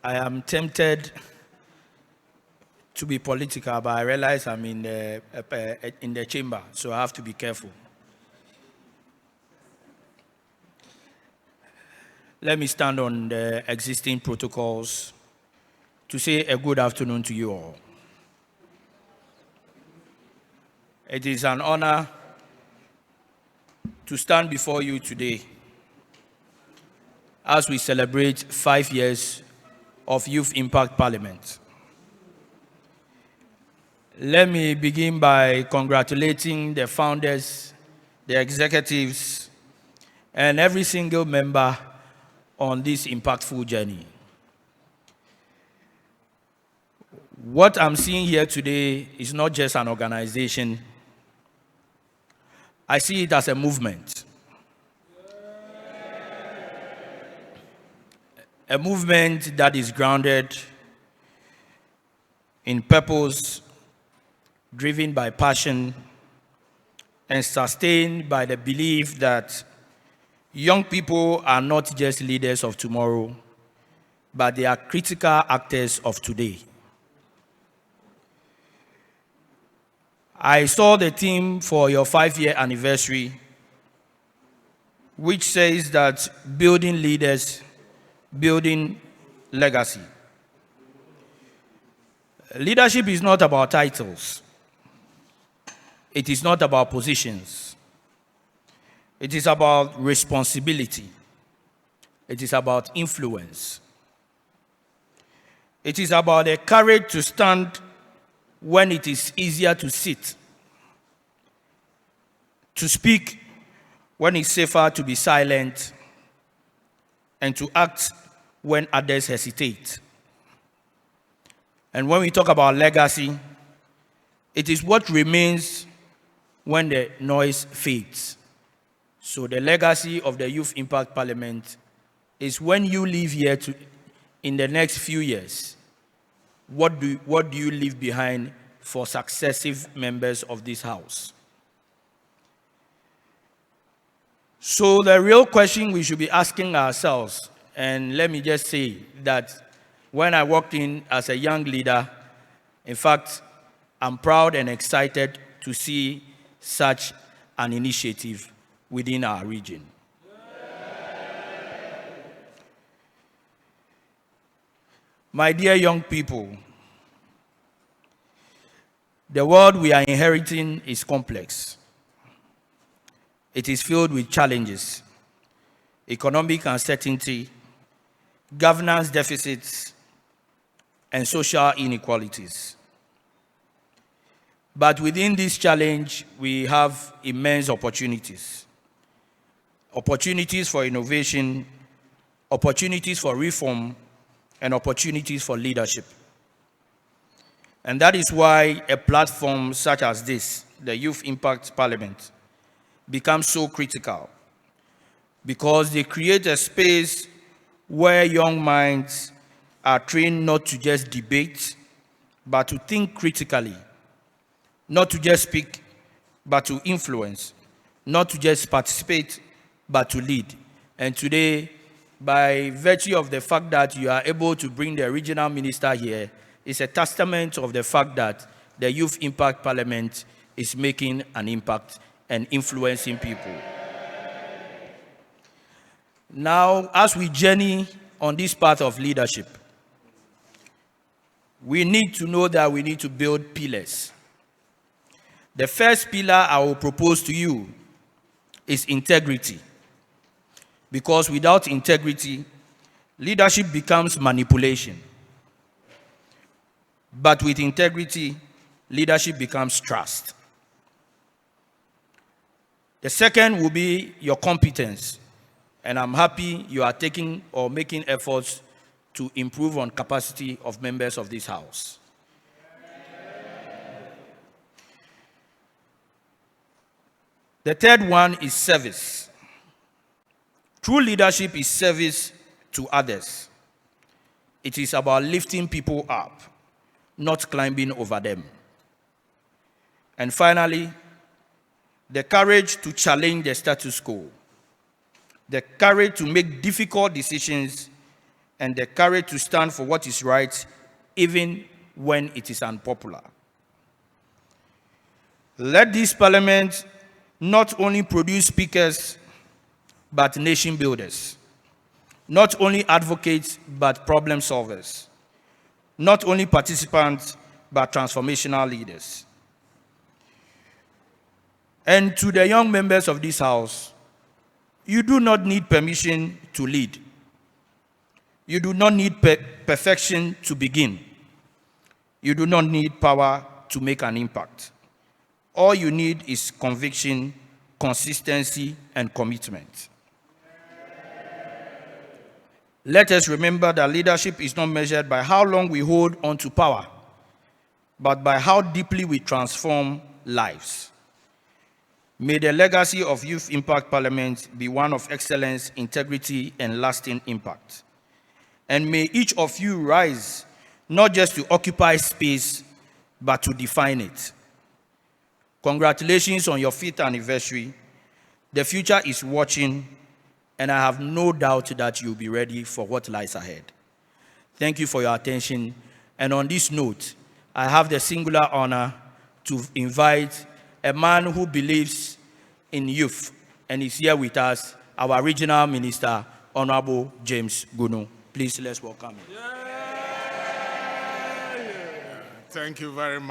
I am tempted to be political, but I realize I'm in the chamber, so I have to be careful. Let me stand on the existing protocols to say a good afternoon to you all. It is an honor to stand before you today as we celebrate 5 years of Youth Impact Parliament. Let me begin by congratulating the founders, the executives, and every single member on this impactful journey. What I'm seeing here today is not just an organization. I see it as a movement. A movement that is grounded in purpose, driven by passion, and sustained by the belief that young people are not just leaders of tomorrow, but they are critical actors of today. I saw the theme for your 5-year anniversary, which says that building leaders, building legacy. Leadership is not about titles. It is not about positions. It is about responsibility. It is about influence. It is about the courage to stand when it is easier to sit, to speak when it's safer to be silent, and to act when others hesitate. And when we talk about legacy, it is what remains when the noise fades. So the legacy of the Youth Impact Parliament is when you leave here in the next few years, what do you leave behind for successive members of this house? So the real question we should be asking ourselves, and let me just say that when I walked in as a young leader, in fact, I'm proud and excited to see such an initiative within our region. My dear young people, the world we are inheriting is complex. It is filled with challenges, economic uncertainty, governance deficits, and social inequalities. But within this challenge, we have immense opportunities. Opportunities for innovation, opportunities for reform, and opportunities for leadership. And that is why a platform such as this, the Youth Impact Parliament, becomes so critical, because they create a space where young minds are trained not to just debate, but to think critically, not to just speak, but to influence, not to just participate, but to lead. And today, by virtue of the fact that you are able to bring the regional minister here, it's a testament of the fact that the Youth Impact Parliament is making an impact and influencing people. Now, as we journey on this path of leadership, we need to know that we need to build pillars. The first pillar I will propose to you is integrity. Because without integrity, leadership becomes manipulation. But with integrity, leadership becomes trust. The second will be your competence. And I'm happy you are taking or making efforts to improve on capacity of members of this house. The third one is service. True leadership is service to others. It is about lifting people up, not climbing over them. And finally, the courage to challenge the status quo. The courage to make difficult decisions and the courage to stand for what is right, even when it is unpopular. Let this parliament not only produce speakers, but nation builders. Not only advocates, but problem solvers. Not only participants, but transformational leaders. And to the young members of this House, you do not need permission to lead. You do not need perfection to begin. You do not need power to make an impact. All you need is conviction, consistency, and commitment. Let us remember that leadership is not measured by how long we hold on to power, but by how deeply we transform lives. May the legacy of Youth Impact Parliament be one of excellence, integrity, and lasting impact. And may each of you rise not just to occupy space, but to define it. Congratulations on your 5th anniversary. The future is watching, and I have no doubt that you'll be ready for what lies ahead. Thank you for your attention. And on this note, I have the singular honor to invite a man who believes in youth and is here with us, our regional minister, Honorable James Gunu. Please, let's welcome him. Thank you very much.